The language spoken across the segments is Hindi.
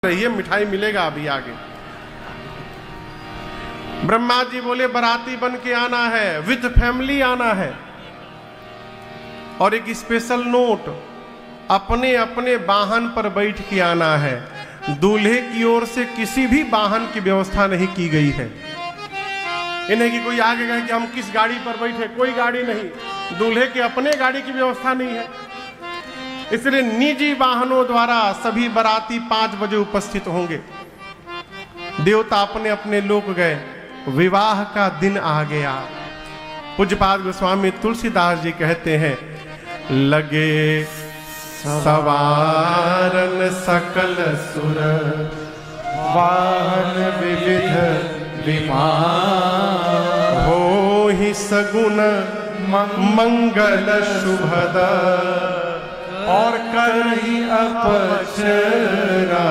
रही है, मिठाई मिलेगा अभी आगे। ब्रह्मा जी बोले बराती बन के आना है, विद फैमिली आना है, और एक स्पेशल नोट, अपने अपने वाहन पर बैठ के आना है। दूल्हे की ओर से किसी भी वाहन की व्यवस्था नहीं की गई है। इन्हें कि कोई आगे कहे कि हम किस गाड़ी पर बैठे, कोई गाड़ी नहीं, दूल्हे के अपने गाड़ी की व्यवस्था नहीं है। इसलिए निजी वाहनों द्वारा सभी बाराती 5 बजे उपस्थित होंगे। देवता अपने अपने लोक गए, विवाह का दिन आ गया। पूज्यपाद गोस्वामी तुलसीदास जी कहते हैं, लगे सवारन सकल सुर, वाहन विविध विमान, हो ही सगुन मंगल शुभद, और करही अपचरा।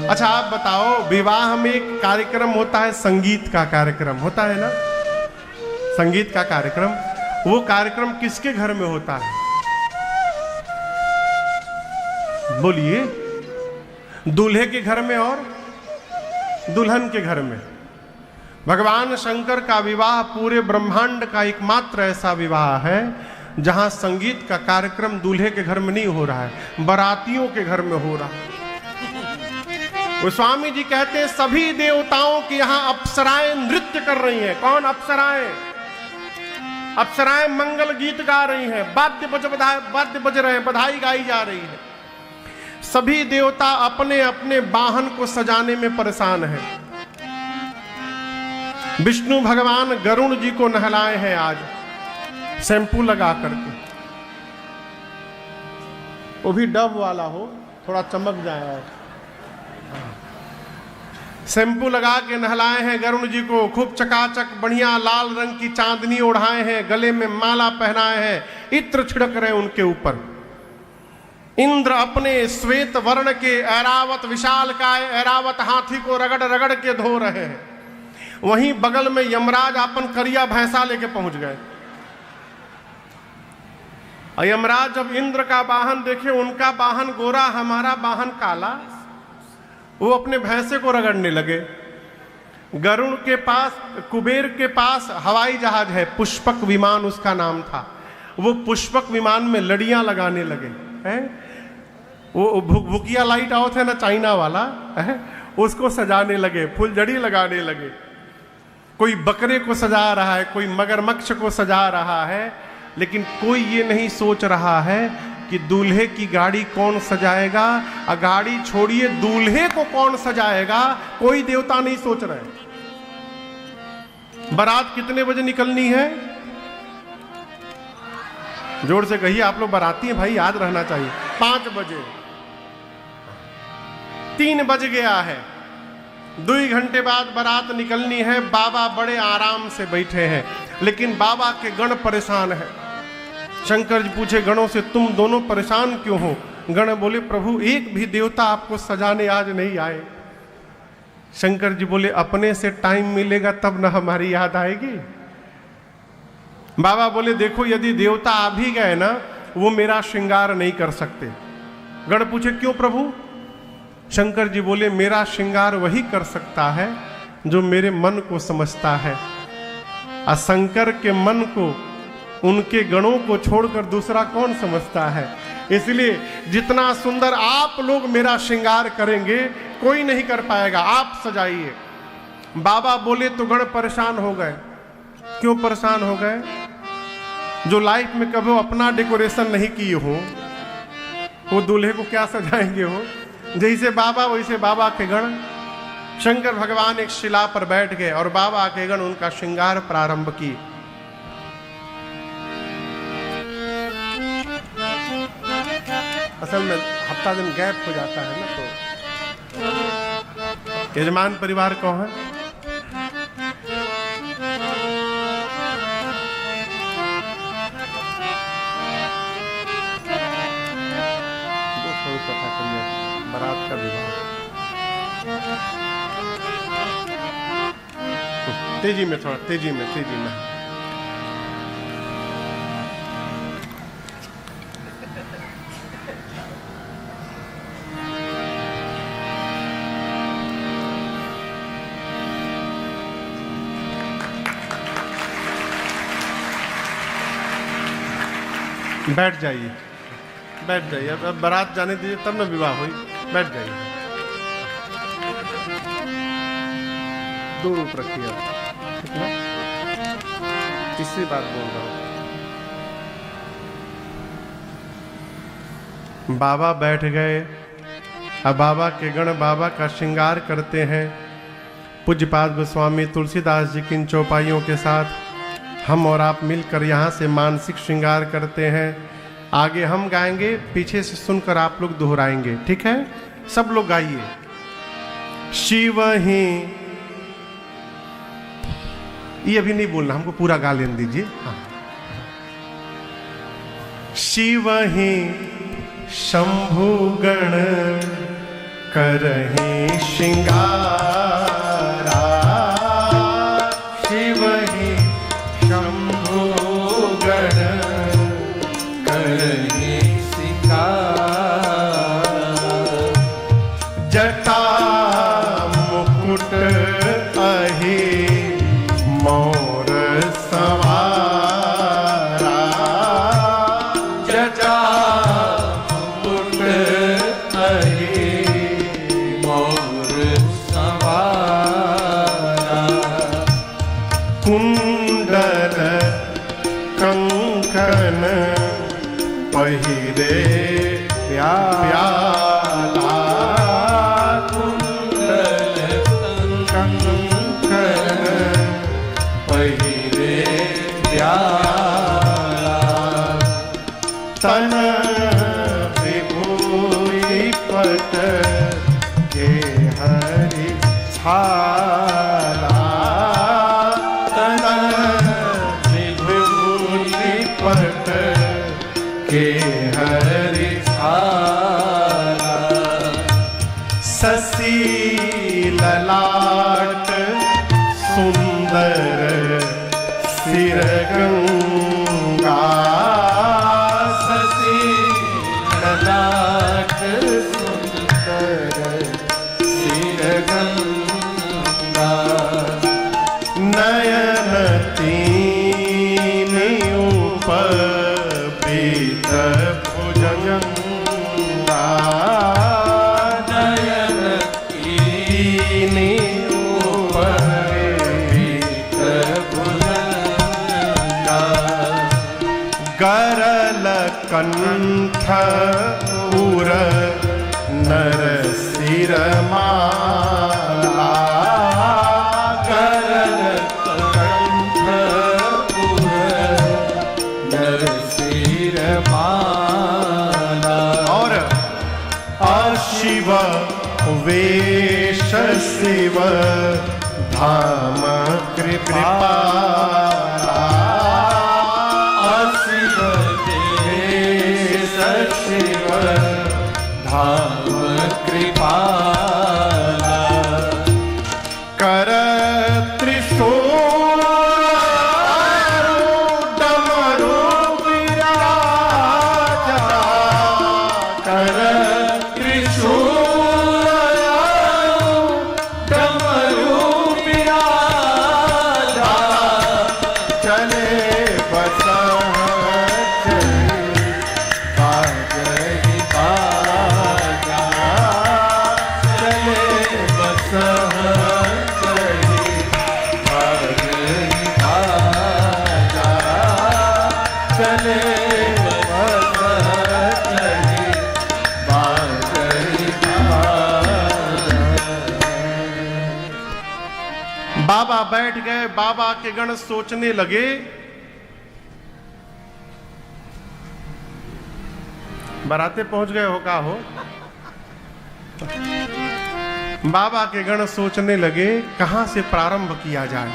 अच्छा आप बताओ, विवाह में एक कार्यक्रम होता है, संगीत का कार्यक्रम होता है ना, संगीत का कार्यक्रम। वो कार्यक्रम किसके घर में होता है? बोलिए, दूल्हे के घर में और दुल्हन के घर में। भगवान शंकर का विवाह पूरे ब्रह्मांड का एकमात्र ऐसा विवाह है जहां संगीत का कार्यक्रम दूल्हे के घर में नहीं हो रहा है, बारातियों के घर में हो रहा है। गोस्वामी जी कहते हैं, सभी देवताओं की यहां अप्सराएं नृत्य कर रही हैं। कौन अप्सराएं? अप्सराएं मंगल गीत गा रही हैं, वाद्य बज रहे हैं, बधाई गाई जा रही है। सभी देवता अपने अपने वाहन को सजाने में परेशान हैं। विष्णु भगवान गरुण जी को नहलाए हैं आज शैम्पू लगा करके, वो भी डव वाला हो, थोड़ा चमक जाए। शैम्पू लगा के नहलाए हैं गरुण जी को, खूब चकाचक बढ़िया लाल रंग की चांदनी ओढ़ाए हैं, गले में माला पहनाए हैं, इत्र छिड़क रहे उनके ऊपर। इंद्र अपने श्वेत वर्ण के ऐरावत विशालकाय ऐरावत हाथी को रगड़ रगड़ के धो रहे हैं। वहीं बगल में यमराज अपन करिया भैंसा लेके पहुंच गए। यमराज जब इंद्र का वाहन देखे, उनका वाहन गोरा, हमारा वाहन काला, वो अपने भैंसे को रगड़ने लगे। गरुड़ के पास, कुबेर के पास हवाई जहाज है, पुष्पक विमान उसका नाम था। वो पुष्पक विमान में लड़ियां लगाने लगे हैं। वो भुकिया लाइट आउट है ना, चाइना वाला है, उसको सजाने लगे, फुलझड़ी लगाने लगे। कोई बकरे को सजा रहा है, कोई मगरमच्छ को सजा रहा है, लेकिन कोई ये नहीं सोच रहा है कि दूल्हे की गाड़ी कौन सजाएगा, गाड़ी छोड़िए दूल्हे को कौन सजाएगा, कोई देवता नहीं सोच रहे। बारात कितने बजे निकलनी है? जोर से कहिए, आप लोग बाराती हैं भाई, याद रहना चाहिए। 5 बजे। 3 बज गया है, 2 घंटे बाद बारात निकलनी है। बाबा बड़े आराम से बैठे हैं, लेकिन बाबा के गण परेशान है। शंकर जी पूछे गणों से, तुम दोनों परेशान क्यों हो? गण बोले, प्रभु एक भी देवता आपको सजाने आज नहीं आए। शंकर जी बोले, अपने से टाइम मिलेगा तब ना हमारी याद आएगी। बाबा बोले, देखो यदि देवता आ भी गए ना, वो मेरा श्रृंगार नहीं कर सकते। गण पूछे, क्यों प्रभु? शंकर जी बोले, मेरा श्रृंगार वही कर सकता है जो मेरे मन को समझता है, और शंकर के मन को, उनके गणों को छोड़कर दूसरा कौन समझता है। इसलिए जितना सुंदर आप लोग मेरा श्रृंगार करेंगे, कोई नहीं कर पाएगा, आप सजाइए। बाबा बोले तो गण परेशान हो गए। क्यों परेशान हो गए? जो लाइफ में कभी अपना डेकोरेशन नहीं किए हो, वो दूल्हे को क्या सजाएंगे हो? जैसे बाबा वैसे बाबा के गण। शंकर भगवान एक शिला पर बैठ गए और बाबा के गण उनका श्रृंगार प्रारंभ किए। असल में हफ्ता दिन गैप हो जाता है ना, तो यजमान परिवार कौन है? बारात का विवाह तेजी में, थोड़ा तेजी में। बैठ जाइए, बैठ जाइए। अब बारात जाने दीजिए, तब न विवाह हुई। बैठ जाइए, दूर रखिए। तीसरी बात बोल रहा हूं। बाबा बैठ गए। अब बाबा के गण बाबा का श्रृंगार करते हैं। पूज्यपाद गोस्वामी तुलसीदास जी की इन चौपाइयों के साथ हम और आप मिलकर यहाँ से मानसिक श्रृंगार करते हैं। आगे हम गाएंगे, पीछे से सुनकर आप लोग दोहराएंगे, ठीक है? सब लोग गाइए। शिव ही, ये अभी नहीं बोलना, हमको पूरा गा लेने दीजिए। हाँ। शिव ही शंभु गण करहि श्रृंगारा, शिव ही शंभु गण करहि श्रृंगारा, जटा मुकुट अहि मोर सवारा, जटा मुकुट अहि मोर सवारा, कुंडल कंकन पहिरे प्याला, कुंडल कंकन पहिरे प्याला, तन विभूति पट के हरि छाला, तन विभूति पट के हरि छाला, शशि ललाट सुंदर सिरगंगा, शशि ललाट सुंदर सिरगंगा, नयन तीन उपबीत भुजंगा, नयन तीन उपबीत भुजंगा, गरल कंठ उर नर सिर माला, गरल कंठ उर नर सिर माला, और शिव वेश शिव धाम कृपाला, शिव वेश शिव धाम कृपाला, कर त्रिशूल डमरू विराजा, कर त्रिशूल डमरू विराजा, चले बाबा बैठ गए। बाबा के गण सोचने लगे, बाराते पहुंच गए हो का हो। बाबा के गण सोचने लगे कहां से प्रारंभ किया जाए।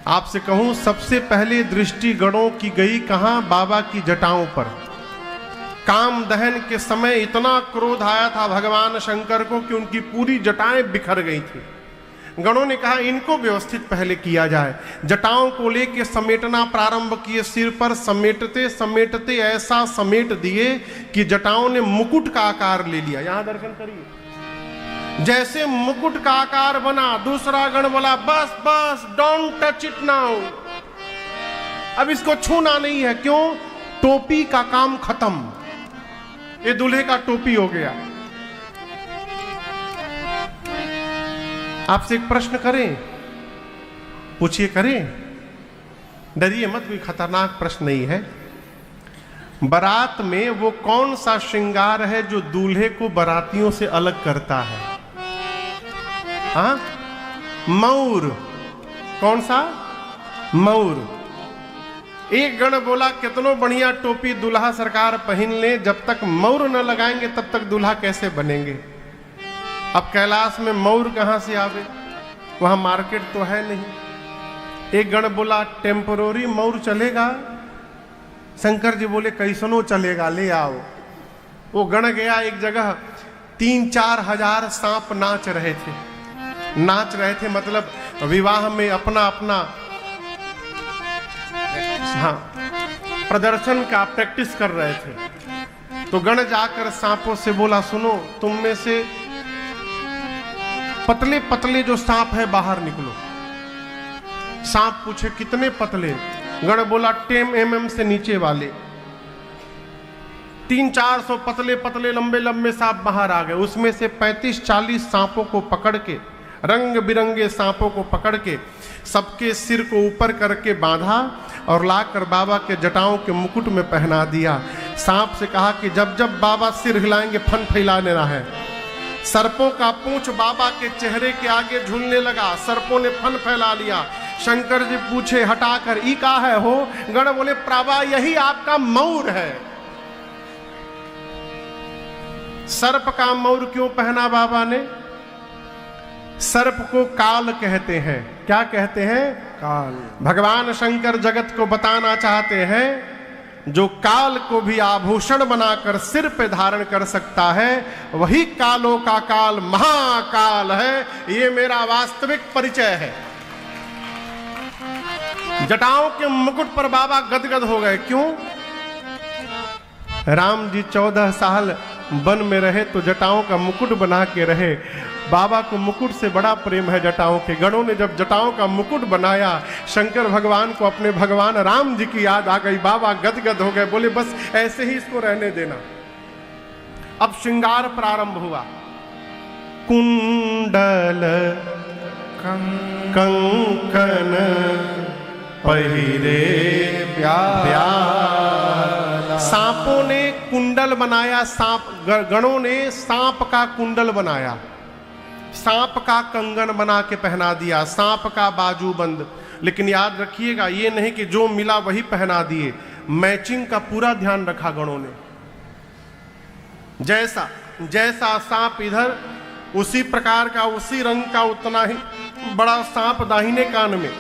आपसे कहूं, सबसे पहले दृष्टि गणों की गई कहां? बाबा की जटाओं पर। काम दहन के समय इतना क्रोध आया था भगवान शंकर को कि उनकी पूरी जटाएं बिखर गई थी। गणों ने कहा इनको व्यवस्थित पहले किया जाए। जटाओं को लेके समेटना प्रारंभ किए। सिर पर समेटते समेटते ऐसा समेट दिए कि जटाओं ने मुकुट का आकार ले लिया। यहां दर्शन करिए, जैसे मुकुट का आकार बना। दूसरा गण बोला बस बस, डोंट टच इट नाउ, अब इसको छूना नहीं है। क्यों? टोपी का काम खत्म, ये दूल्हे का टोपी हो गया। आपसे एक प्रश्न करें, पूछिए, करें, डरिए मत, कोई खतरनाक प्रश्न नहीं है। बारात में वो कौन सा श्रृंगार है जो दूल्हे को बारातियों से अलग करता है? हाँ, मऊर। कौन सा? मऊर। एक गण बोला कितनो बढ़िया टोपी दूल्हा सरकार पहन ले, जब तक मऊर न लगाएंगे तब तक दूल्हा कैसे बनेंगे। अब कैलाश में मऊर कहां से आवे, वहां मार्केट तो है नहीं। एक गण बोला टेम्पोररी मऊर चलेगा। शंकर जी बोले कैसनो चलेगा, ले आओ। वो गण गया एक जगह, 3-4 हजार सांप नाच रहे थे, मतलब विवाह में अपना अपना हाँ प्रदर्शन का प्रैक्टिस कर रहे थे। तो गण जाकर सांपों से बोला, सुनो, तुम में से पतले पतले जो सांप है बाहर निकलो। सांप पूछे कितने पतले? गण बोला 10 mm से नीचे वाले। 300-400 पतले पतले लंबे लंबे सांप बाहर आ गए। उसमें से 35-40 सांपों को पकड़ के, रंग बिरंगे सांपों को पकड़ के सबके सिर को ऊपर करके बांधा और लाकर बाबा के जटाओं के मुकुट में पहना दिया। सांप से कहा कि जब जब बाबा सिर हिलाएंगे फन फैला लेना है। सर्पों का पूंछ बाबा के चेहरे के आगे झूलने लगा, सर्पों ने फन फैला लिया। शंकर जी पूछे हटाकर ई का है हो? गण बोले प्रभा यही आपका मऊर है। सर्प का मऊर क्यों पहना बाबा ने? सर्प को काल कहते हैं। क्या कहते हैं? काल। भगवान शंकर जगत को बताना चाहते हैं जो काल को भी आभूषण बनाकर सिर पे धारण कर सकता है, वही कालों का काल महाकाल है। ये मेरा वास्तविक परिचय है। जटाओं के मुकुट पर बाबा गदगद हो गए। क्यों? राम जी 14 साल वन में रहे तो जटाओं का मुकुट बना के रहे। बाबा को मुकुट से बड़ा प्रेम है जटाओं के। गणों ने जब जटाओं का मुकुट बनाया, शंकर भगवान को अपने भगवान राम जी की याद आ गई। बाबा गदगद हो गए, बोले बस ऐसे ही इसको रहने देना। अब श्रृंगार प्रारंभ हुआ। कुंडल कंकन पहिरे प्याला। सांपों ने कुंडल बनाया, गणों ने सांप का कुंडल बनाया, सांप का कंगन बना के पहना दिया, सांप का बाजूबंद। लेकिन याद रखिएगा, ये नहीं कि जो मिला वही पहना दिए, मैचिंग का पूरा ध्यान रखा गणों ने। जैसा जैसा सांप इधर, उसी प्रकार का, उसी रंग का उतना ही बड़ा सांप दाहिने कान में।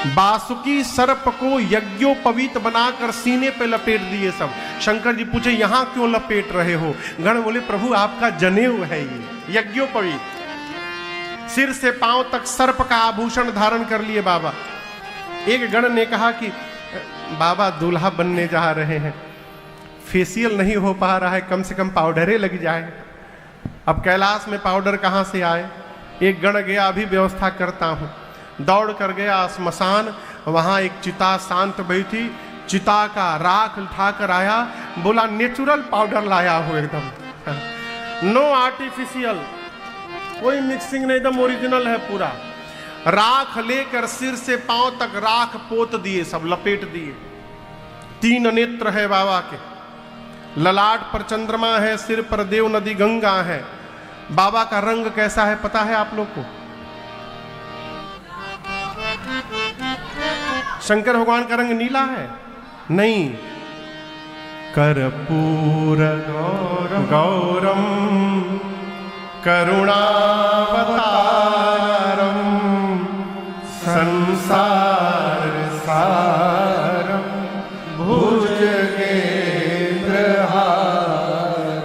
बासुकी सर्प को यज्ञोपवीत बनाकर सीने पे लपेट दिए सब। शंकर जी पूछे यहां क्यों लपेट रहे हो? गण बोले प्रभु आपका जनेऊ है ये यज्ञोपवीत। सिर से पांव तक सर्प का आभूषण धारण कर लिए बाबा। एक गण ने कहा कि बाबा दूल्हा बनने जा रहे हैं, फेशियल नहीं हो पा रहा है, कम से कम पाउडरे लग जाए। अब कैलाश में पाउडर कहां से आए? एक गण गया, अभी व्यवस्था करता हूं। दौड़ कर गया श्मशान, वहां एक चिता शांत बैठी, चिता का राख उठाकर आया, बोला नेचुरल पाउडर लाया हो, एकदम नो आर्टिफिशियल, कोई मिक्सिंग नहीं, एकदम ओरिजिनल है पूरा। राख लेकर सिर से पांव तक राख पोत दिए, सब लपेट दिए। 3 नेत्र है बाबा के, ललाट पर चंद्रमा है, सिर पर देव नदी गंगा है। बाबा का रंग कैसा है पता है आप लोग को? शंकर भगवान का रंग नीला है? नहीं, कर्पूर गौरम करुणावतारम संसार सारम भुजगेंद्रहारम।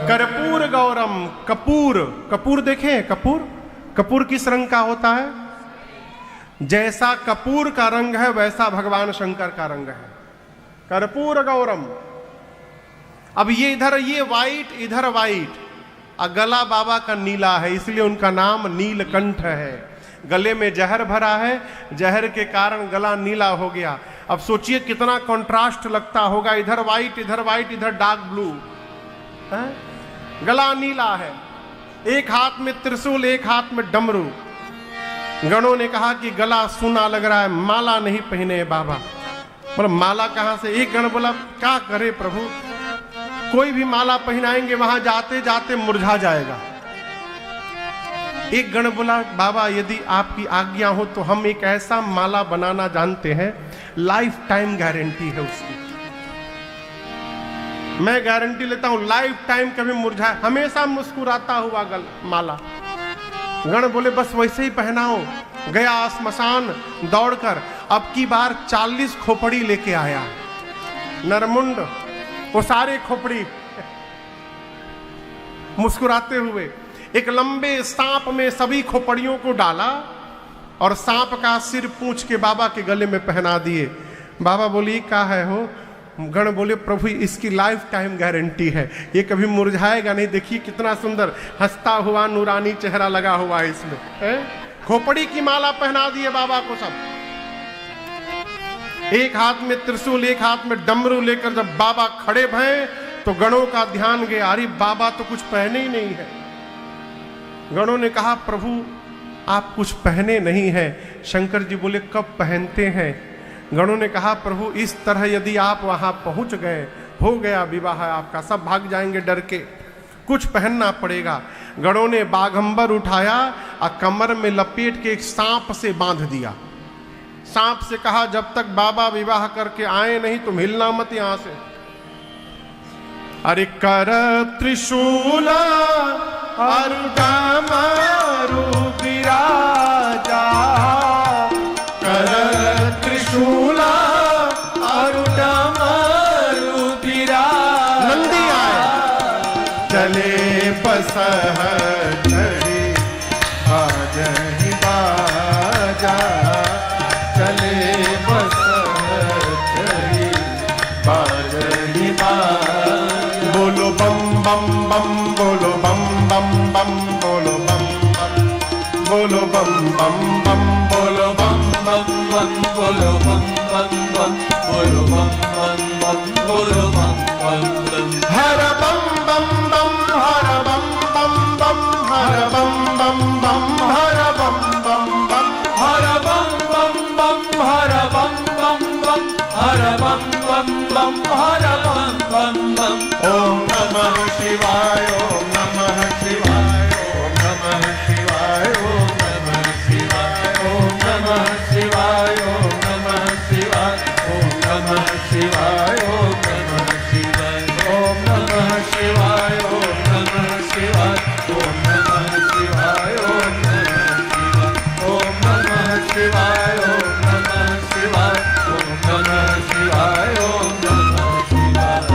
कर्पूर गौरम, कपूर, कपूर देखें, कपूर, कपूर किस रंग का होता है? जैसा कपूर का रंग है वैसा भगवान शंकर का रंग है, कर्पूर गौरम। अब ये इधर ये वाइट, इधर वाइट, और गला बाबा का नीला है, इसलिए उनका नाम नीलकंठ है। गले में जहर भरा है, जहर के कारण गला नीला हो गया। अब सोचिए कितना कंट्रास्ट लगता होगा, इधर वाइट इधर डार्क ब्लू है, गला नीला है, एक हाथ में त्रिशूल एक हाथ में डमरू। गणों ने कहा कि गला सुना लग रहा है, माला नहीं पहने बाबा। मतलब माला कहां से? एक गण बोला क्या करे प्रभु, कोई भी माला पहनाएंगे वहां जाते जाते मुरझा जाएगा। एक गण बोला बाबा यदि आपकी आज्ञा हो तो हम एक ऐसा माला बनाना जानते हैं, लाइफ टाइम गारंटी है उसकी, मैं गारंटी लेता हूं लाइफ टाइम कभी मुरझाए, हमेशा मुस्कुराता हुआ माला। गण बोले बस वैसे ही पहनाओ। गया श्मशान दौड़कर, अब की बार 40 खोपड़ी लेके आया, नरमुंड वो सारे खोपड़ी मुस्कुराते हुए एक लंबे सांप में सभी खोपड़ियों को डाला और सांप का सिर पूंछ के बाबा के गले में पहना दिए। बाबा बोली क्या है हो? गण बोले प्रभु इसकी लाइफ टाइम गारंटी है, ये कभी मुरझाएगा नहीं। देखिए कितना सुंदर हंसता हुआ नूरानी चेहरा लगा हुआ है इसमें है? खोपड़ी की माला पहना दिए बाबा को सब। एक हाथ में त्रिशूल एक हाथ में डमरू लेकर जब बाबा खड़े भये तो गणों का ध्यान गया, अरे बाबा तो कुछ पहने ही नहीं है। गणों ने कहा प्रभु आप कुछ पहने नहीं हैं। शंकर जी बोले कब पहनते हैं? गणों ने कहा प्रभु इस तरह यदि आप वहां पहुंच गए, हो गया विवाह आपका, सब भाग जाएंगे डर के, कुछ पहनना पड़ेगा। गणों ने बाघंबर उठाया और कमर में लपेट के एक सांप से बांध दिया। सांप से कहा जब तक बाबा विवाह करके आए नहीं तुम हिलना मत यहां से। अरे कर त्रिशूल अरुडमरु विराजा, कर त्रिशूल अरुडमरु विराजा। नंदी आए चले बसह चढ़ी बाजहि बाजा, चले बसह चढ़ी बाजहि बाजा। बोलो बम बम बम, बोलो बम बम बम, बोलो बम बम, बोलो बम बम बम, बोलो बम बम बम, बोलो बम बम बम, बोलो बम बम बम, बोलो बम बम बम। हर बम बम बम, हर बम बम बम, हर बम बम बम, हर बम बम बम, हर बम बम बम, हर बम बम बम, हर बम बम बम, हर बम बम बम। ओम नमः शिवाय, ओम नमः शिवाय, ओम नमः शिवाय, ओम नमः शिवाय, ओम नमः शिवाय, ओम नमः शिवाय, ओम नमः शिवाय, ओम नमः शिवाय, ओम नमः शिवाय, ओम नमः शिवाय, ओम नमः शिवाय, ओम नमः शिवाय, ओम नमः शिवाय, ओम नमः शिवाय, ओम नमः शिवाय, ओम नमः शिवाय।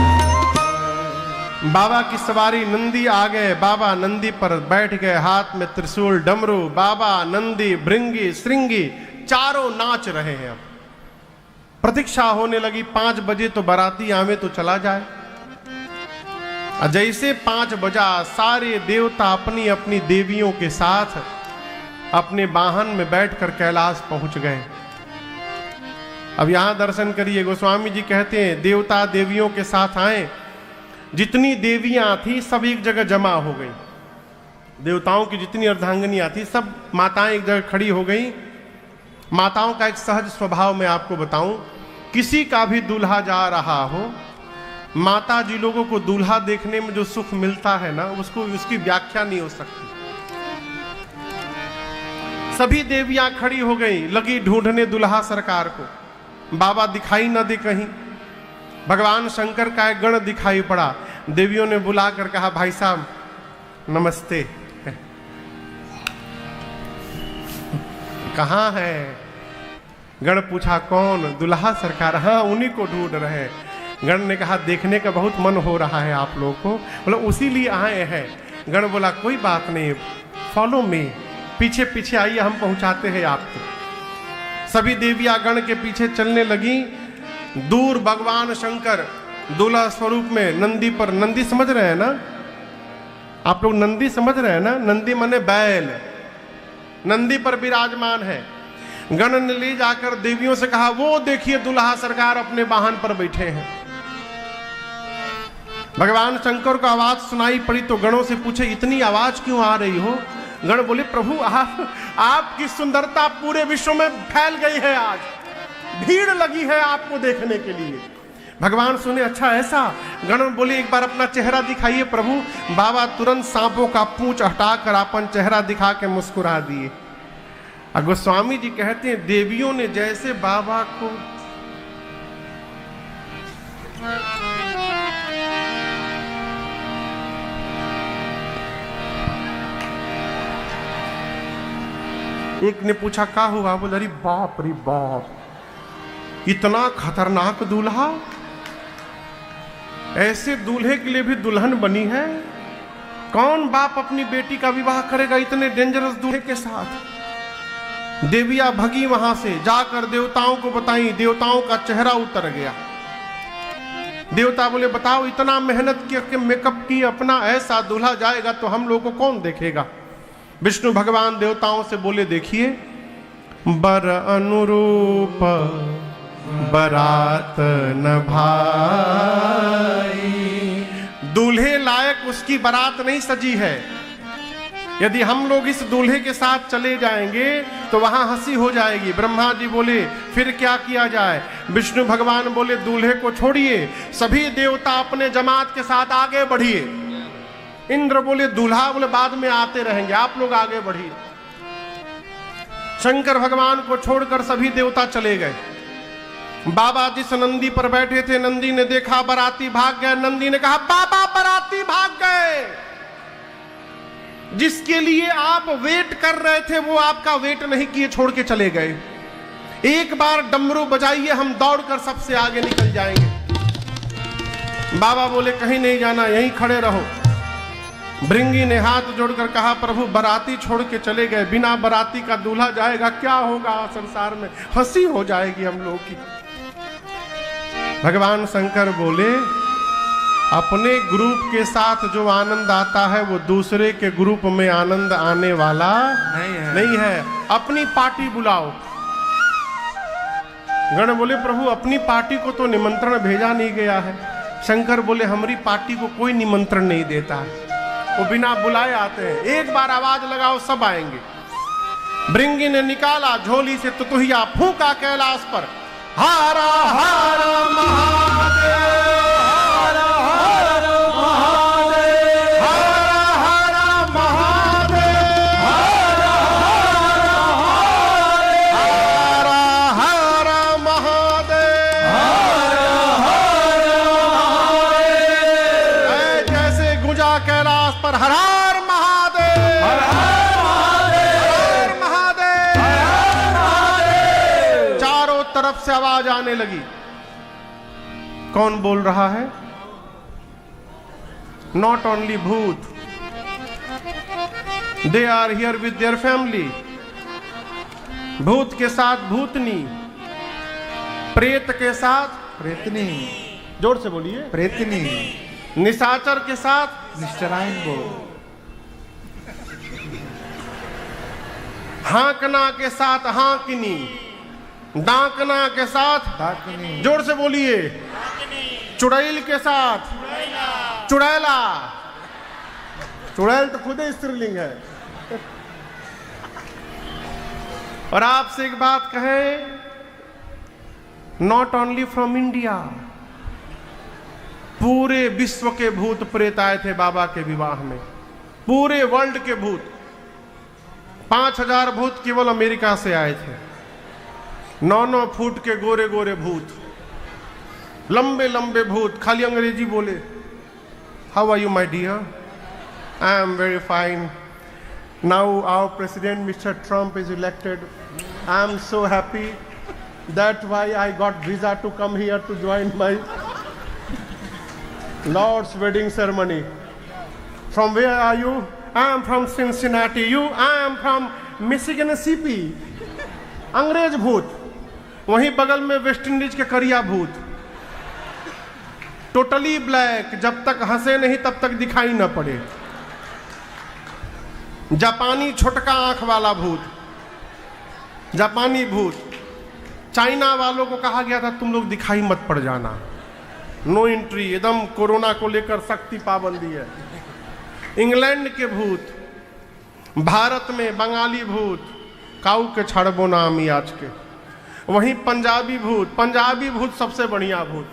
बाबा की सवारी नंदी आ गए, बाबा नंदी पर बैठ गए, हाथ में त्रिशूल डमरू, बाबा नंदी भृंगी श्रृंगी चारों नाच रहे हैं। अब प्रतीक्षा होने लगी, 5 बजे तो बाराती आवे तो चला जाए। जैसे 5 बजा सारे देवता अपनी अपनी देवियों के साथ अपने वाहन में बैठकर कैलाश पहुंच गए। अब यहां दर्शन करिए, गोस्वामी जी कहते हैं देवता देवियों के साथ आए, जितनी देवियां थी सब एक जगह जमा हो गई। देवताओं की जितनी अर्धांगिनियां थी सब माताएं एक जगह खड़ी हो गई। माताओं का एक सहज स्वभाव मैं आपको बताऊं, किसी का भी दूल्हा जा रहा हो, माता जी लोगों को दूल्हा देखने में जो सुख मिलता है ना, उसको उसकी व्याख्या नहीं हो सकती। सभी देवियां खड़ी हो गई, लगी ढूंढने दूल्हा सरकार को। बाबा दिखाई न दे कहीं। भगवान शंकर का एक गण दिखाई पड़ा। देवियों ने बुलाकर कहा भाई साहब नमस्ते, कहाँ है? गण पूछा कौन? दूल्हा सरकार। हाँ उन्हीं को ढूंढ रहे हैं। गण ने कहा देखने का बहुत मन हो रहा है आप लोगों को, बोला उसी लिए आए हैं। गण बोला कोई बात नहीं, फॉलो मी, पीछे पीछे आइए हम पहुंचाते हैं आपको। सभी देवियां गण के पीछे चलने लगी। दूर भगवान शंकर दूल्हा स्वरूप में नंदी पर, नंदी समझ रहे हैं ना आप लोग? नंदी समझ रहे हैं ना? नंदी माने बैल, नंदी पर विराजमान है। गण ने ले जाकर देवियों से कहा, वो देखिए दुल्हा सरकार अपने वाहन पर बैठे हैं। भगवान शंकर को आवाज सुनाई पड़ी तो गणों से पूछे, इतनी आवाज क्यों आ रही हो? गण बोले, प्रभु आपकी सुंदरता पूरे विश्व में फैल गई है, आज भीड़ लगी है आपको देखने के लिए। भगवान सुने, अच्छा ऐसा? गण बोले, एक बार अपना चेहरा दिखाइए प्रभु। बाबा तुरंत सांपों का पूंछ हटाकर अपन चेहरा दिखा के मुस्कुरा दिए। गोस्वामी जी कहते हैं, देवियों ने जैसे बाबा को एक ने पूछा, क्या हुआ? बोले, अरे बाप रे बाप, इतना खतरनाक दूल्हा, ऐसे दूल्हे के लिए भी दुल्हन बनी है? कौन बाप अपनी बेटी का विवाह करेगा इतने डेंजरस दूल्हे के साथ? देवियां भगी वहां से, जाकर देवताओं को बताई। देवताओं का चेहरा उतर गया। देवता बोले, बताओ, इतना मेहनत करके मेकअप की अपना ऐसा दूल्हा जाएगा तो हम लोगों को कौन देखेगा? विष्णु भगवान देवताओं से बोले, देखिए, बर अनुरूप बरात न भाई, दूल्हे लायक उसकी बारात नहीं सजी है। यदि हम लोग इस दूल्हे के साथ चले जाएंगे तो वहां हंसी हो जाएगी। ब्रह्मा जी बोले, फिर क्या किया जाए? विष्णु भगवान बोले, दूल्हे को छोड़िए, सभी देवता अपने जमात के साथ आगे बढ़िए। इंद्र बोले, दूल्हा बोले बाद में आते रहेंगे, आप लोग आगे बढ़िए। शंकर भगवान को छोड़कर सभी देवता चले गए। बाबा जिस नंदी पर बैठे थे, नंदी ने देखा बराती भाग गए। नंदी ने कहा, बाबा बराती भाग गए, जिसके लिए आप वेट कर रहे थे वो आपका वेट नहीं किए, छोड़ के चले गए। एक बार डमरू बजाइए, हम दौड़कर सबसे आगे निकल जाएंगे। बाबा बोले, कहीं नहीं जाना, यहीं खड़े रहो। भृंगी ने हाथ जोड़कर कहा, प्रभु बराती छोड़ के चले गए, बिना बराती का दूल्हा जाएगा, क्या होगा संसार में? हंसी हो जाएगी हम लोग की। भगवान शंकर बोले, अपने ग्रुप के साथ जो आनंद आता है वो दूसरे के ग्रुप में आनंद आने वाला नहीं है। अपनी पार्टी बुलाओ। गण बोले, प्रभु अपनी पार्टी को तो निमंत्रण भेजा नहीं गया है। शंकर बोले, हमारी पार्टी को कोई निमंत्रण नहीं देता, वो बिना बुलाए आते हैं। एक बार आवाज लगाओ, सब आएंगे। भृंगी ने निकाला झोली से तुतुहिया, फूंका कैलाश पर, हारा हारा महादेव, हारा हारा महादेव, हारा हारा महादेव, हारा हारा महादेव, हारा हारा महादेव। जैसे गुंजा कैलाश पर, हर हर महादेव, हर हर महादेव, हर महादेव। चारों तरफ से आवाज आने लगी। कौन बोल रहा है? नॉट ओनली भूत, they are here with their family. भूत के साथ भूतनी, प्रेत के साथ प्रेतनी, जोर से बोलिए, प्रेतनी, निशाचर के साथ निश्चरायन बो, हांकना के साथ हांकनी, डांकना के साथ डाकनी, जोर से बोलिए, चुड़ैल के साथ चुड़ैला। चुड़ैल तो खुद ही स्त्रीलिंग है। और आपसे एक बात कहें, नॉट ओनली फ्रॉम इंडिया, पूरे विश्व के भूत प्रेत आए थे बाबा के विवाह में। पूरे वर्ल्ड के भूत, 5000 भूत केवल अमेरिका से आए थे। 9-9 फुट के गोरे गोरे भूत, लंबे लंबे भूत, खाली अंग्रेजी बोले। How are you my dear? I am very fine. Now our president mister Trump is elected. I am so happy, that why I got visa to come here to join my Lord's wedding ceremony. From where are you? I am from Cincinnati. You? I am from Mississippi. अंग्रेज भूत। वहीं बगल में वेस्ट इंडीज के करिया भूत, टोटली ब्लैक, जब तक हंसे नहीं तब तक दिखाई न पड़े। जापानी छोटका आंख वाला भूत, जापानी भूत। चाइना वालों को कहा गया था तुम लोग दिखाई मत पड़ जाना, नो एंट्री, एकदम कोरोना को लेकर सख्ती पाबंदी है। इंग्लैंड के भूत, भारत में बंगाली भूत, काऊ के छड़बो नामी आज के। वहीं पंजाबी भूत सबसे बढ़िया भूत,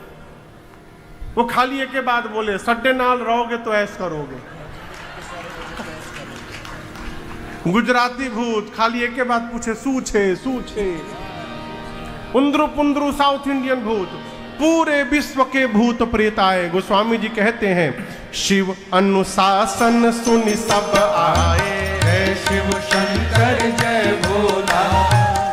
वो खाली एक के बाद बोले सड्डे नाल रहोगे तो ऐस करोगे। गुजराती भूत खाली एक के बाद पूछे सूछे। उंद्रु पुंद्रु साउथ इंडियन भूत, पूरे विश्व के भूत प्रेत आए। गोस्वामी जी कहते हैं शिव अनुशासन सुनि सब आए, जय शिव शंकर जय भोला,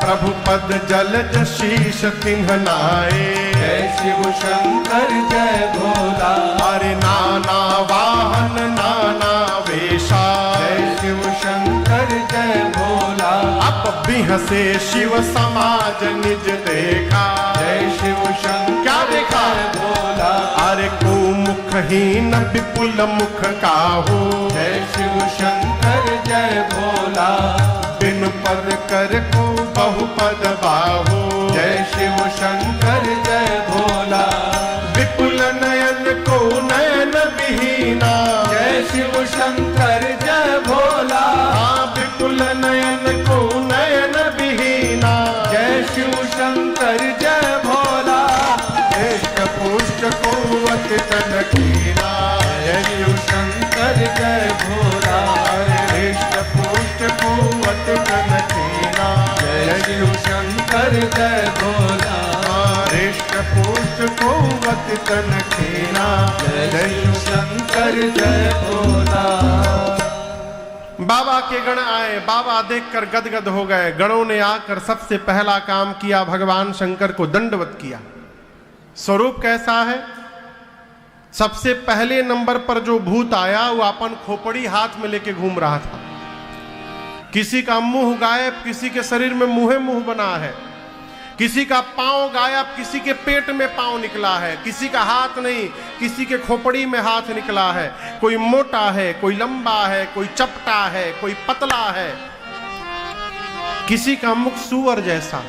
प्रभु पद जलज शीश तिन्ह नाए। जय शिव शंकर जय भोला, अरे नाना वाहन नाना वेशा, जय शिव शंकर जय भोला, अब बिहसे शिव समाज निज देखा। जय शिव शंकर क्या देखा? जय भोला, अरे को मुखहीन विपुल मुख काहू, जय शिव शंकर जय भोला, बिन पद कर को बहुपद बाहू। जय शिव शंकर जय भोला, विपुल नयन को नयन विहीना। जय शिव शंकर जय भोला, हाँ विपुल नयन को नयन विहीना। जय शिव शंकर जय भोला, इष्ट पुष्ट को अति तन कीना। जय शिव शंकर जय भोला, इष्ट पुष्ट को अति तन कीना। जय शिव शंकर जय भोला, इष्ट पुष्ट को अति तन कीना। जय शिव शंकर जय भोला। बाबा के गण आए, बाबा देखकर गदगद हो गए। गणों ने आकर सबसे पहला काम किया, भगवान शंकर को दंडवत किया। स्वरूप कैसा है? सबसे पहले नंबर पर जो भूत आया वो अपन खोपड़ी हाथ में लेके घूम रहा था। किसी का मुंह गायब, किसी के शरीर में मुंह बना है, किसी का पांव गायब, किसी के पेट में पांव निकला है, किसी का हाथ नहीं, किसी के खोपड़ी में हाथ निकला है। कोई मोटा है, कोई लंबा है, कोई चपटा है, कोई पतला है। किसी का मुख सूअर जैसा,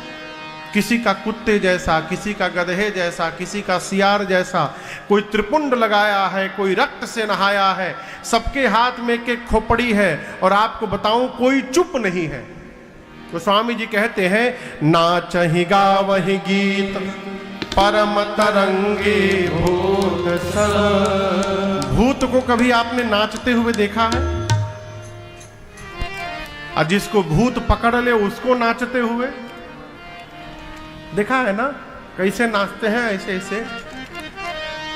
किसी का कुत्ते जैसा, किसी का गधे जैसा, किसी का सियार जैसा। कोई त्रिपुंड लगाया है, कोई रक्त से नहाया है। सबके हाथ में एक खोपड़ी है। और आपको बताऊं कोई चुप नहीं है। तो स्वामी जी कहते हैं नाचहि गावहि गीत परम तरंगे भूत सब। भूत को कभी आपने नाचते हुए देखा है? और जिसको भूत पकड़ ले उसको नाचते हुए देखा है ना? कैसे नाचते हैं, ऐसे ऐसे।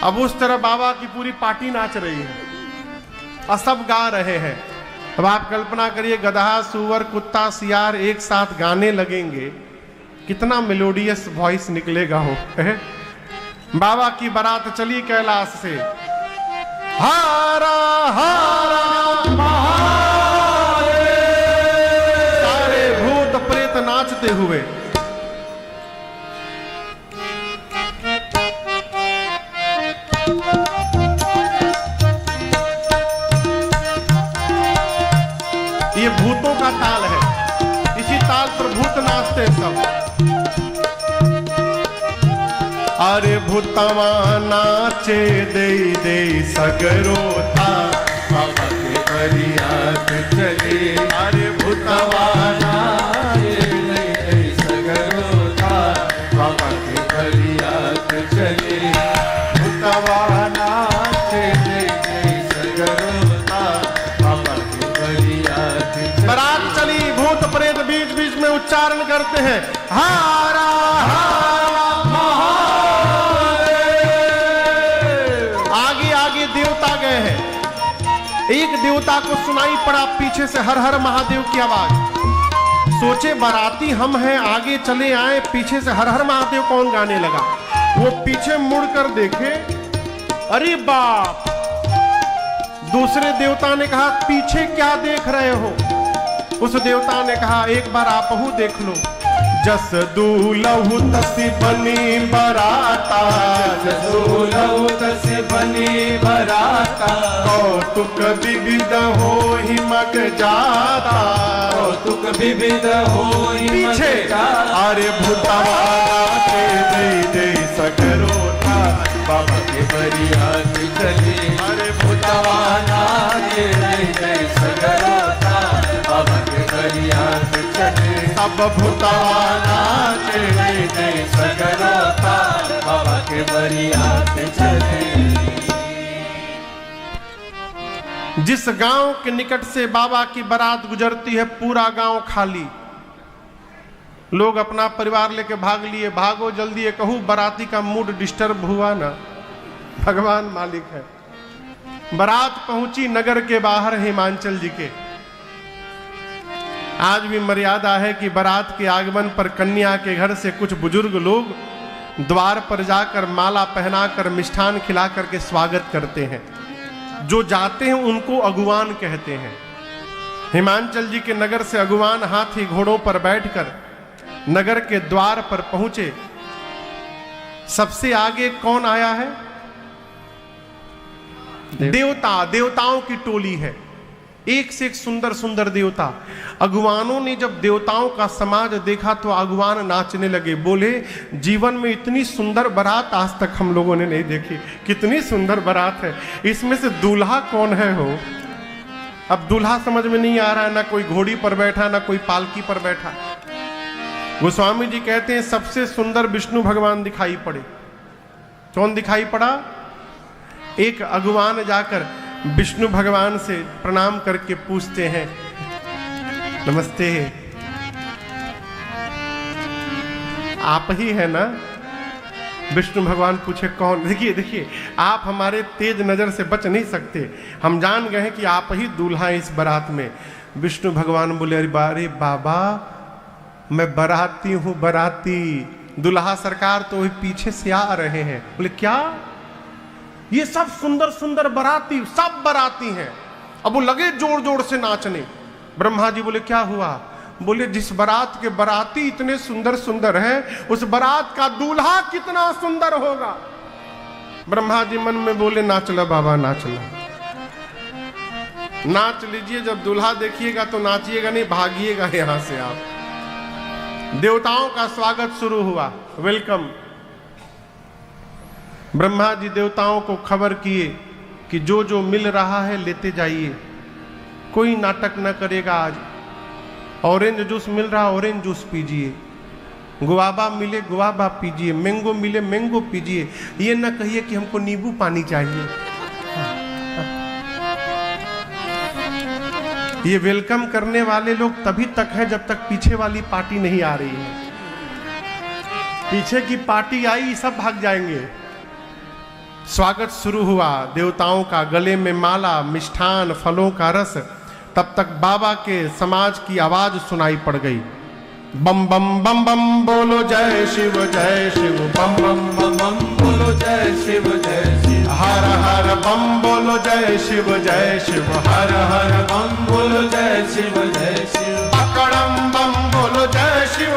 अब उस तरह बाबा की पूरी पार्टी नाच रही है और सब गा रहे हैं। अब आप कल्पना करिए, गधा, सूअर, कुत्ता, सियार एक साथ गाने लगेंगे, कितना मेलोडियस वॉइस निकलेगा हो। बाबा की बारात चली कैलाश से, हारा हारा महादेव, सारे भूत प्रेत नाचते हुए। ये भूतों का ताल है, इसी ताल पर भूत नाचते सब। अरे भूतवा नाचे दे दे सगरोता, बाबा के बरियात चले। अरे भूतवा नाचे दे दे सगरोता, बाबा के बरियात चले। भूतवा नाचे दे दे सगरोता, बाबा के बरियात चले। बारात चली, भूत प्रेत बीच बीच में उच्चारण करते हैं, हारा हारा महादेव। आगे आगे देवता गए हैं। एक देवता को सुनाई पड़ा पीछे से हर हर महादेव की आवाज। सोचे बाराती हम हैं, आगे चले आए, पीछे से हर हर महादेव कौन गाने लगा। वो पीछे मुड़कर देखे, अरे बाप। दूसरे देवता ने कहा पीछे क्या देख रहे हो? उस देवता ने कहा एक बार आपहू देख लो। जस दूलहु तसी बनी बराता, जस दूलहु तसी बनी बराता, कौतुक विविध हो ही मग जाता। कौतुक विविध होई पीछे अरे भूतवाना के दे सगरो था बाबा के बरियात चली अरे भूतवाना के दे सगरो था बाबा के बरियात चली सब भूतवाना के दे सगरो था बाबा के बरियात चली। जिस गांव के निकट से बाबा की बारात गुजरती है पूरा गांव खाली, लोग अपना परिवार लेके भाग लिए, भागो जल्दी, कहूँ बाराती का मूड डिस्टर्ब हुआ ना, भगवान मालिक है। बारात पहुंची नगर के बाहर हिमांचल जी के। आज भी मर्यादा है कि बारात के आगमन पर कन्या के घर से कुछ बुजुर्ग लोग द्वार पर जाकर माला पहनाकर मिष्ठान खिला करके स्वागत करते हैं। जो जाते हैं उनको अगुवान कहते हैं। हिमांचल जी के नगर से अगुवान हाथी घोड़ों पर बैठकर नगर के द्वार पर पहुंचे। सबसे आगे कौन आया है? देवताओं की टोली है, एक से एक सुंदर सुंदर देवता। अगुवानों ने जब देवताओं का समाज देखा तो अगुवान नाचने लगे, बोले जीवन में इतनी सुंदर बारात आज तक हम लोगों ने नहीं देखी। कितनी सुंदर बारात है, इसमें से दूल्हा कौन है हो? अब दूल्हा समझ में नहीं आ रहा है, ना कोई घोड़ी पर बैठा ना कोई पालकी पर बैठा। गोस्वामी जी कहते हैं सबसे सुंदर विष्णु भगवान दिखाई पड़े। कौन दिखाई पड़ा? एक अगुवान जाकर विष्णु भगवान से प्रणाम करके पूछते हैं, नमस्ते, आप ही है ना? विष्णु भगवान पूछे कौन? देखिए आप हमारे तेज नजर से बच नहीं सकते, हम जान गए हैं कि आप ही दूल्हा हैं इस बारात में। विष्णु भगवान बोले, अरे बाबा मैं बाराती हूं, बाराती। दूल्हा सरकार तो पीछे से आ रहे हैं। बोले क्या? ये सब सुंदर सुंदर बाराती, सब बाराती हैं। अब वो लगे जोर जोर से नाचने। ब्रह्मा जी बोले क्या हुआ? बोले जिस बारात के बाराती इतने सुंदर सुंदर हैं, उस बारात का दूल्हा कितना सुंदर होगा। ब्रह्मा जी मन में बोले नाचला बाबा, नाचला, नाच लीजिए। जब दूल्हा देखिएगा तो नाचिएगा नहीं, भागिएगा यहां से आप। देवताओं का स्वागत शुरू हुआ, वेलकम। ब्रह्मा जी देवताओं को खबर किए कि जो जो मिल रहा है लेते जाइए, कोई नाटक न करेगा। आज ऑरेंज जूस मिल रहा, ऑरेंज जूस पीजिए, गुआवा मिले गुआवा पीजिए, मैंगो मिले मैंगो पीजिए। ये न कहिए कि हमको नींबू पानी चाहिए। ये वेलकम करने वाले लोग तभी तक है जब तक पीछे वाली पार्टी नहीं आ रही है। पीछे की पार्टी आई सब भाग जाएंगे। स्वागत शुरू हुआ देवताओं का, गले में माला, मिष्ठान, फलों का रस। तब तक बाबा के समाज की आवाज सुनाई पड़ गई, बम बम बम बम बोलो जय शिव बम बम बम बम बोलो जय शिव हर हर बम बोलो जय शिव हर हर बम बोलो जय शिव पकड़म बम बोलो जय शिव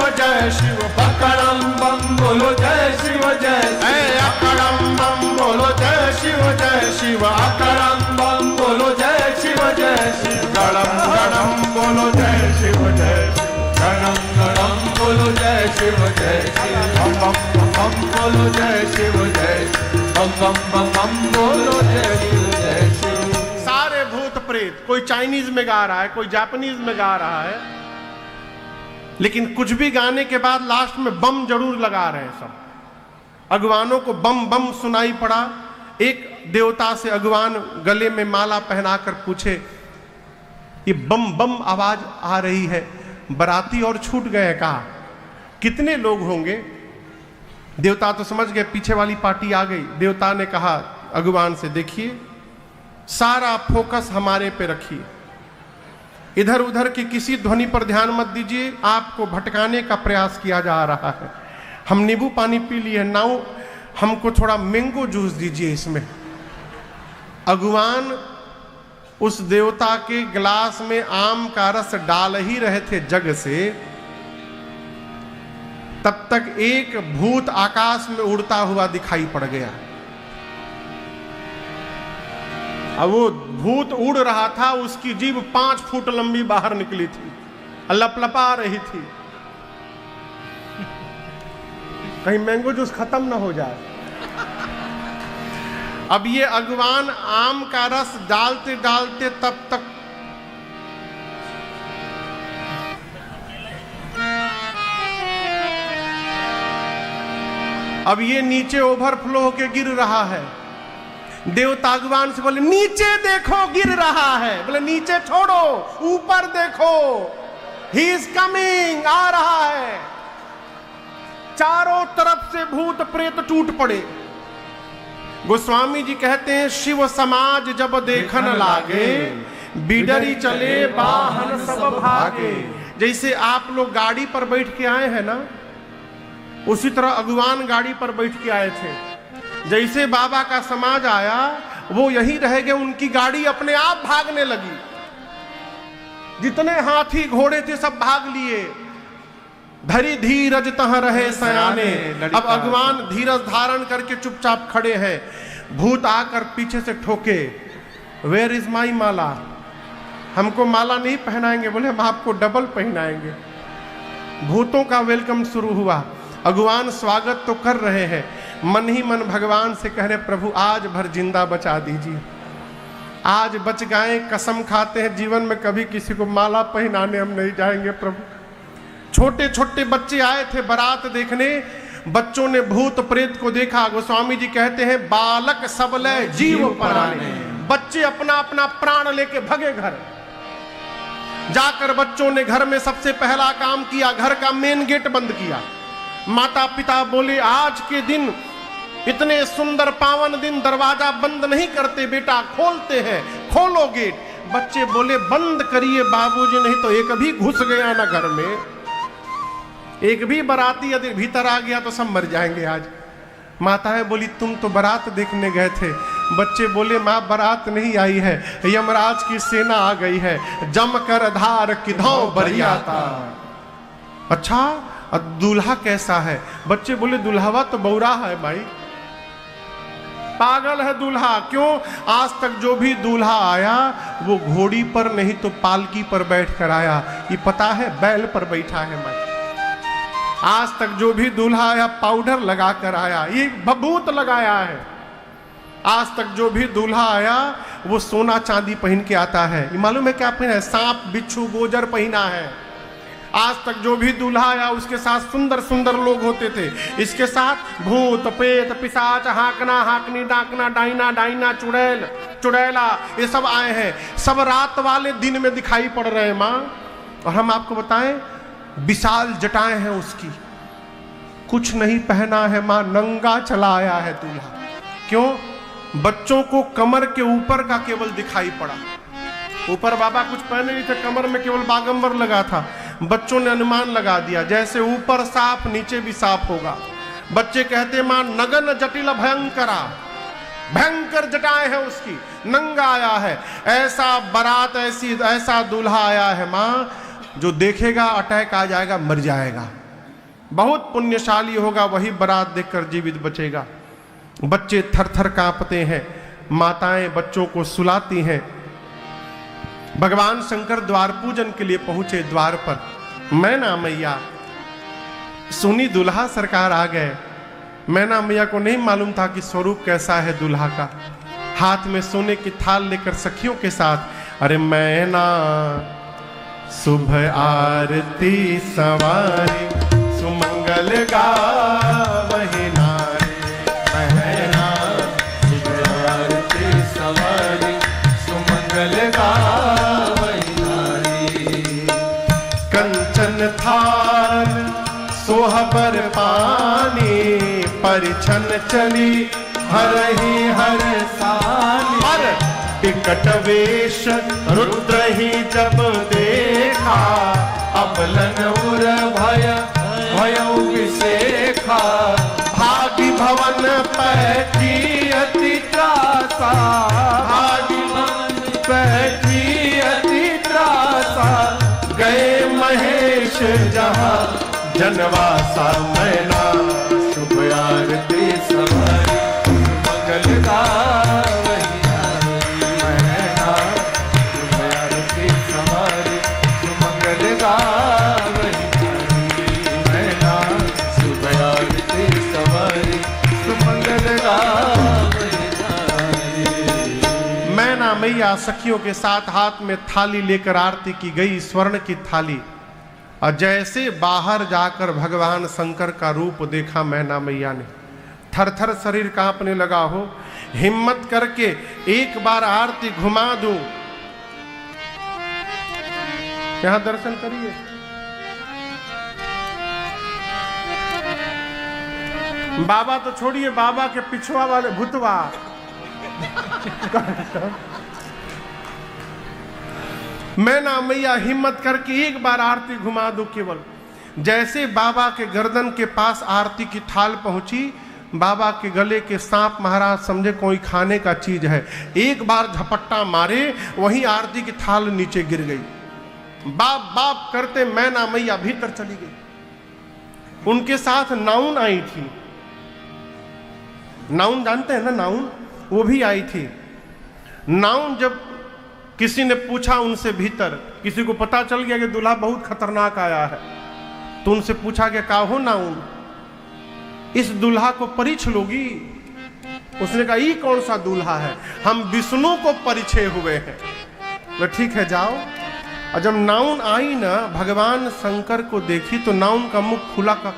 पकड़म बम बोलो जय शिव अकड़म बम बोलो जय शिव अकड़म बम बोलो जय शिव गड़म गड़म बोलो जय शिव गणम गणम बोलो जय शिव बम बम बम बोलो जय शिव बम बम बम बम बोलो जय शिव। सारे भूत प्रेत, कोई चाइनीज में गा रहा है, कोई जापानीज में गा रहा है, लेकिन कुछ भी गाने के बाद लास्ट में बम जरूर लगा रहे हैं सब। अगवानों को बम बम सुनाई पड़ा। एक देवता से अगवान गले में माला पहनाकर पूछे, ये बम बम आवाज आ रही है, बराती और छूट गए। कहा कितने लोग होंगे? देवता तो समझ गए पीछे वाली पार्टी आ गई। देवता ने कहा अगवान से, देखिए सारा फोकस हमारे पे रखिए, इधर उधर की किसी ध्वनि पर ध्यान मत दीजिए, आपको भटकाने का प्रयास किया जा रहा है। हम नींबू पानी पी लिए, नाउ हमको थोड़ा मैंगो जूस दीजिए इसमें। अगवान उस देवता के गिलास में आम का रस डाल ही रहे थे जग से, तब तक एक भूत आकाश में उड़ता हुआ दिखाई पड़ गया। अब वो भूत उड़ रहा था, उसकी जीभ 5 फुट लंबी बाहर निकली थी। लपलपा रही थी, कहीं मैंगो जूस खत्म ना हो जाए। अब ये अगवान आम का रस डालते डालते तब तक अब ये नीचे ओवरफ्लो होके गिर रहा है। देवता अगवान से बोले नीचे देखो गिर रहा है। बोले नीचे छोड़ो, ऊपर देखो, ही इज कमिंग, आ रहा है। चारों तरफ से भूत प्रेत टूट पड़े। गोस्वामी जी कहते हैं शिव समाज जब देखन लागे, बिडरी चले वाहन सब भागे। जैसे आप लोग गाड़ी पर बैठ के आए हैं ना, उसी तरह अगवान गाड़ी पर बैठ के आए थे। जैसे बाबा का समाज आया, वो यहीं रह गए, उनकी गाड़ी अपने आप भागने लगी। जितने हाथी घोड़े थे सब भाग लिए। धरी धीरज तह रहे सयाने। अब अगवान धीरज धारण करके चुपचाप खड़े हैं। भूत आकर पीछे से ठोके, वेयर इज माई माला, हमको माला नहीं पहनाएंगे। बोले हम आपको डबल पहनाएंगे। भूतों का वेलकम शुरू हुआ। अगवान स्वागत तो कर रहे हैं, मन ही मन भगवान से कह रहे प्रभु आज भर जिंदा बचा दीजिए, आज बच गए, कसम खाते हैं जीवन में कभी किसी को माला पहनाने हम नहीं जाएंगे प्रभु। छोटे छोटे बच्चे आए थे बारात देखने, बच्चों ने भूत प्रेत को देखा। गोस्वामी जी कहते हैं बालक सबले जीव पराने। बच्चे अपना अपना प्राण लेके भगे घर। जाकर बच्चों ने घर में सबसे पहला काम किया, घर का मेन गेट बंद किया। माता पिता बोले आज के दिन, इतने सुंदर पावन दिन, दरवाजा बंद नहीं करते बेटा, खोलते हैं, खोलो गेट। बच्चे बोले बंद करिए बाबूजी, नहीं तो एक भी घुस गया ना घर में, एक भी बाराती यदि भीतर आ गया तो सब मर जाएंगे आज। माताएं बोली तुम तो बारात देखने गए थे। बच्चे बोले माँ बारात नहीं आई है, यमराज की सेना आ गई है, जमकर धार किधौ बरियाता। अच्छा दूल्हा कैसा है? बच्चे बोले दुल्हावा तो बौरा है भाई, पागल है दूल्हा। क्यों? आज तक जो भी दूल्हा आया वो घोड़ी पर नहीं तो पालकी पर बैठकर आया। ये पता है बैल पर बैठा है भाई। आज तक जो भी दूल्हा आया पाउडर लगा कर आया, ये भभूत लगाया है। आज तक जो भी दूल्हा आया वो सोना चांदी पहन के आता है। ये मालूम है क्या पहना है? सांप बिच्छू गोजर पहना है। आज तक जो भी दूल्हा आया उसके साथ सुंदर सुंदर लोग होते थे, इसके साथ भूत प्रेत पिशाच हाकना हाकनी डाकना डाइना डाइना चुड़ैल चुड़ैला ये सब आए हैं। सब रात वाले दिन में दिखाई पड़ रहे हैं माँ। और हम आपको बताएं विशाल जटाएं हैं उसकी, कुछ नहीं पहना है माँ, नंगा चला आया है दूल्हा। क्यों? बच्चों को कमर के ऊपर का केवल दिखाई पड़ा, ऊपर बाबा कुछ पहने नहीं थे, कमर में केवल बागंबर लगा था। बच्चों ने अनुमान लगा दिया जैसे ऊपर साफ नीचे भी साफ होगा। बच्चे कहते माँ नगन जटिल भयंकरा, भयंकर जटाएं है उसकी, नंगा आया है। ऐसा बारात ऐसा दूल्हा आया है माँ, जो देखेगा अटैक आ जाएगा, मर जाएगा। बहुत पुण्यशाली होगा वही बारात देखकर जीवित बचेगा। बच्चे थर थर कांपते हैं। माताएं बच्चों को सुलाती हैं। भगवान शंकर द्वार पूजन के लिए पहुंचे द्वार पर। मैना मैया सुनी दूल्हा सरकार आ गए। मैना मैया को नहीं मालूम था कि स्वरूप कैसा है दूल्हा का। हाथ में सोने की थाल लेकर सखियों के साथ, अरे मैना शुभ आरती सवारी सुमंगल गावहि नारी। मैना शुभ आरती सवारी सुमंगल गावहि नारी। कंचन थाल सोहबर पानी, परिछन चली हरहि हर सानी। पर टिकट वेश रुद्र ही जब देखा, अबलन उर भय भयउ विसेखा। भागी भवन पैठी अति त्रासा, भागी भवन पैठी अति त्रासा। गए महेश जहाँ जनवासा। मैना शुभ आरती सवारी मंगल गावहि नारी। मैना शुभ आरती सवारी मंगल गावहि मैया सखियों के साथ हाथ में थाली लेकर आरती की गई, स्वर्ण की थाली। और जैसे बाहर जाकर भगवान शंकर का रूप देखा मैना मैया ने, थर थर शरीर कांपने लगा हो। हिम्मत करके एक बार आरती घुमा दूं। यहां दर्शन करिए। बाबा तो छोड़िए, बाबा के पिछुआ वाले भूतवा मैना मैया हिम्मत करके एक बार आरती घुमा दो केवल। जैसे बाबा के गर्दन के पास आरती की थाल पहुंची, बाबा के गले के सांप महाराज समझे कोई खाने का चीज है, एक बार झपट्टा मारे, वहीं आरती की थाल नीचे गिर गई। बाप बाप करते मैना मैया भीतर चली गई। उनके साथ नाउन आई थी। नाउन जानते हैं ना, नाउन, वो भी आई थी। नाउन जब किसी ने पूछा उनसे भीतर, किसी को पता चल गया कि दूल्हा बहुत खतरनाक आया है, तो उनसे पूछा कि का हो नाउन, इस दूल्हा को परिछ लोगी? उसने कहा ये कौन सा दूल्हा है, हम विष्णु को परिछे हुए हैं। तो ठीक है जाओ। और जब नाउन आई ना, भगवान शंकर को देखी तो नाउन का मुख खुला का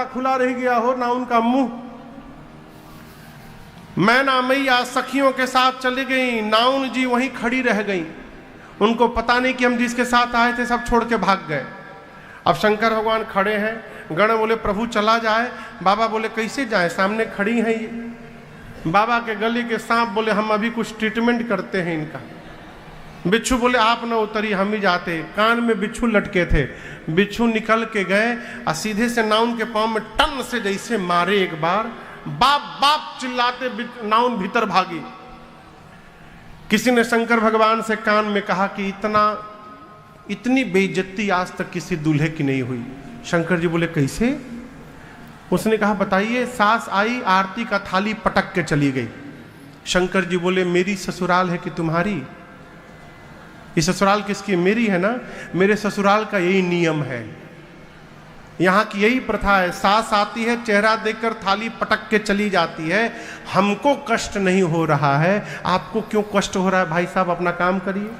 खुला रह गया हो नाउन का मुंह। मैना मैया सखियों के साथ चली गई, नाउन जी वहीं खड़ी रह गई। उनको पता नहीं कि हम जिसके साथ आए थे सब छोड़ के भाग गए। अब शंकर भगवान खड़े हैं, गण बोले प्रभु चला जाए। बाबा बोले कैसे जाए, सामने खड़ी हैं ये। बाबा के गले के सांप बोले हम अभी कुछ ट्रीटमेंट करते हैं इनका। बिच्छू बोले आप न उतरी, हम ही जाते। कान में बिच्छू लटके थे, बिच्छू निकल के गए और सीधे से नाउन के पांव में टन से जैसे मारे एक बार, बाप बाप चिल्लाते नाउन भीतर भागी। किसी ने शंकर भगवान से कान में कहा कि इतनी बेइज्जती आज तक किसी दूल्हे की नहीं हुई। शंकर जी बोले कैसे? उसने कहा बताइए। सास आई, आरती का थाली पटक के चली गई। शंकर जी बोले मेरी ससुराल है कि तुम्हारी? ये ससुराल किसकी? मेरी है ना। मेरे ससुराल का यही नियम है, यहाँ की यही प्रथा है। सास आती है, चेहरा देखकर थाली पटक के चली जाती है। हमको कष्ट नहीं हो रहा है, आपको क्यों कष्ट हो रहा है? भाई साहब अपना काम करिए।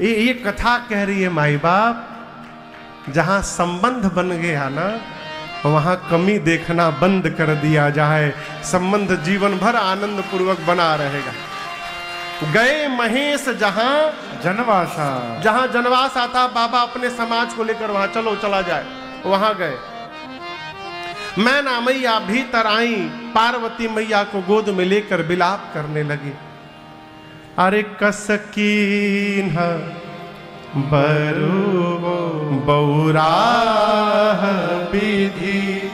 ये कथा कह रही है माई बाप, जहां संबंध बन गया ना, वहां कमी देखना बंद कर दिया जाए, संबंध जीवन भर आनंद पूर्वक बना रहेगा। गए महेश जहां जनवासा, जहां जनवास आता, बाबा अपने समाज को लेकर वहां चलो चला जाए, वहां गए। मैना मैया भीतर आई, पार्वती मैया को गोद में लेकर विलाप करने लगी। अरे कसकीन बरु बौराह विधि,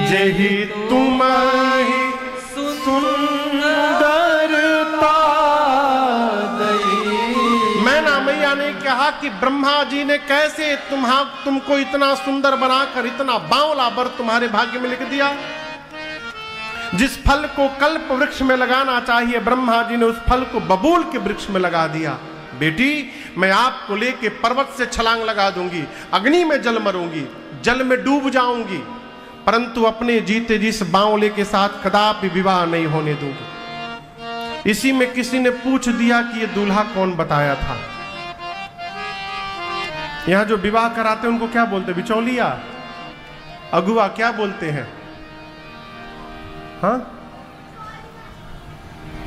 जेहि तुम्हि सुंदरता दई। मैना मैया ने कहा कि ब्रह्मा जी ने कैसे तुमको इतना सुंदर बनाकर इतना बावला वर तुम्हारे भाग्य में लिख दिया। जिस फल को कल्प वृक्ष में लगाना चाहिए, ब्रह्मा जी ने उस फल को बबूल के वृक्ष में लगा दिया। बेटी मैं आपको लेके पर्वत से छलांग लगा दूंगी, अग्नि में जल मरूंगी, जल में डूब जाऊंगी, परंतु अपने जीते जिस बावले के साथ कदापि विवाह नहीं होने दूंगी। इसी में किसी ने पूछ दिया कि ये दूल्हा कौन बताया था। यहां जो विवाह कराते हैं उनको क्या बोलते? बिचौलिया, अगुआ क्या बोलते हैं? हाँ,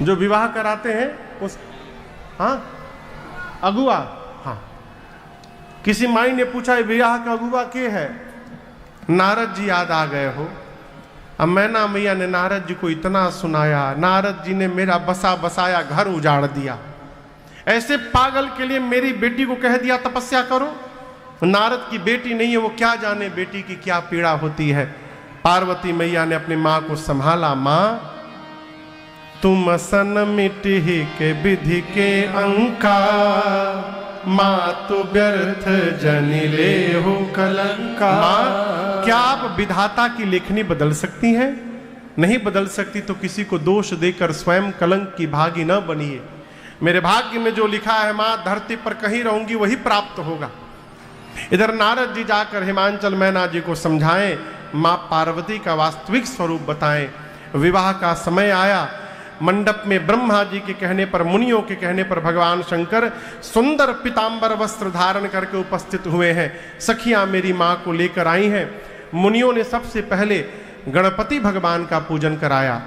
जो विवाह कराते हैं उस, हाँ अगुआ। हाँ, किसी माई ने पूछा विवाह का अगुआ के है? नारद जी याद आ गए हो। अब मैना मैया ने नारद जी को इतना सुनाया, नारद जी ने मेरा बसा बसाया घर उजाड़ दिया। ऐसे पागल के लिए मेरी बेटी को कह दिया तपस्या करो। नारद की बेटी नहीं है, वो क्या जाने बेटी की क्या पीड़ा होती है। पार्वती मैया ने अपनी मां को संभाला। मां तुम सन मिट्टी के विधि के अंका, मां तो व्यर्थ जनि ले हो कलंका। मां क्या आप विधाता की लेखनी बदल सकती हैं? नहीं बदल सकती तो किसी को दोष देकर स्वयं कलंक की भागी न बनिए। मेरे भाग्य में जो लिखा है मां, धरती पर कहीं रहूंगी वही प्राप्त होगा। इधर नारद जी जाकर हिमांचल मैना जी को समझाएं मां पार्वती का वास्तविक स्वरूप बताएं। विवाह का समय आया। मंडप में ब्रह्मा जी के कहने पर, मुनियों के कहने पर भगवान शंकर सुंदर पीतांबर वस्त्र धारण करके उपस्थित हुए हैं। सखियां मेरी मां को लेकर आई हैं। मुनियों ने सबसे पहले गणपति भगवान का पूजन कराया।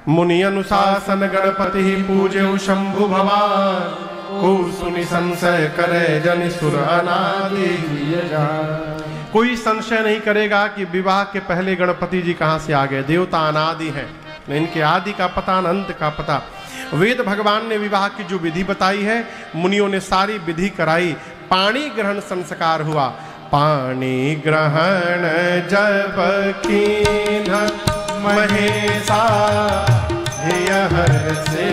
मुनि अनुशासन गणपति पूजे शंभु भगवान, को सुनि संशय करे जन सुर अनादि। कोई संशय नहीं करेगा कि विवाह के पहले गणपति जी कहां से आ गए। देवता अनादि हैं, इनके आदि का पता, अनंत का पता। वेद भगवान ने विवाह की जो विधि बताई है, मुनियों ने सारी विधि कराई। पाणी ग्रहण संस्कार हुआ। पाणी ग्रहण जब कीन्ह महेशा, हर्षे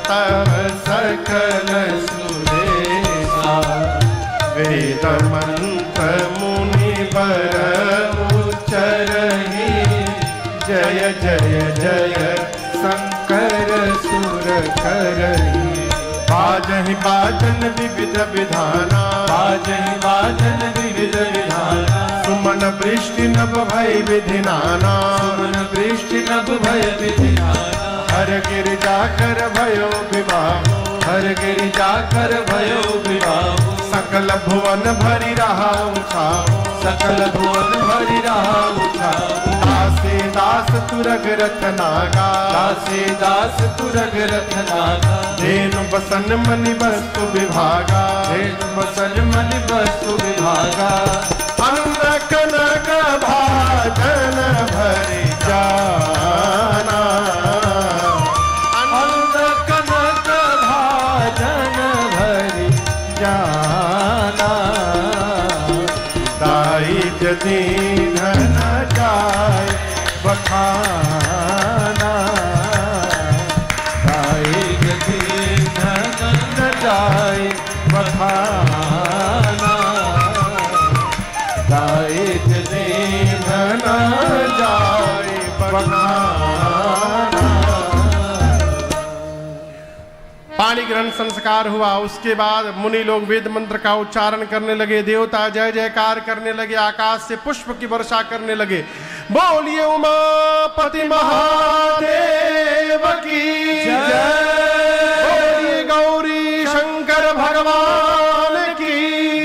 तब सकल सुरेशा। वेद मंत्र मुनि बर उच्चरहि, जय जय जय शंकर सुर करहि। बाजहि बाजन विविध विधाना, बाजहि बाजन विविध विधाना। सुमन वृष्टि नभ भय विधि नाना, सुमन वृष्टि नभ भय विधि नाना। हर गिरिजा कर भयो विवाह, हर गिरिजा कर भयो विवाह। सकल भुवन भरि रहा उछाओ, सकल भुवन भरि रहा उछाओ। दासे दास तुरग रथ नागा, दासे दास तुरग रथ नागा। धेनु बसन मनि वस्तु विभागा, धेनु बसन मनि वस्तु विभागा। अन्न कनक भाजन भरि जाना, अन्न कनक भाजन भरि जाना। दाई यदि धन जाय बखाना, दाई यदि धन न जाय बखाना। दाई यदि धन जाय बखाना। पाणी ग्रहण संस्कार हुआ। उसके बाद मुनि लोग वेद मंत्र का उच्चारण करने लगे। देवता जय जयकार करने लगे। आकाश से पुष्प की वर्षा करने लगे। बोलिए उमापति महादेव की जय। बोलिए गौरी शंकर भगवान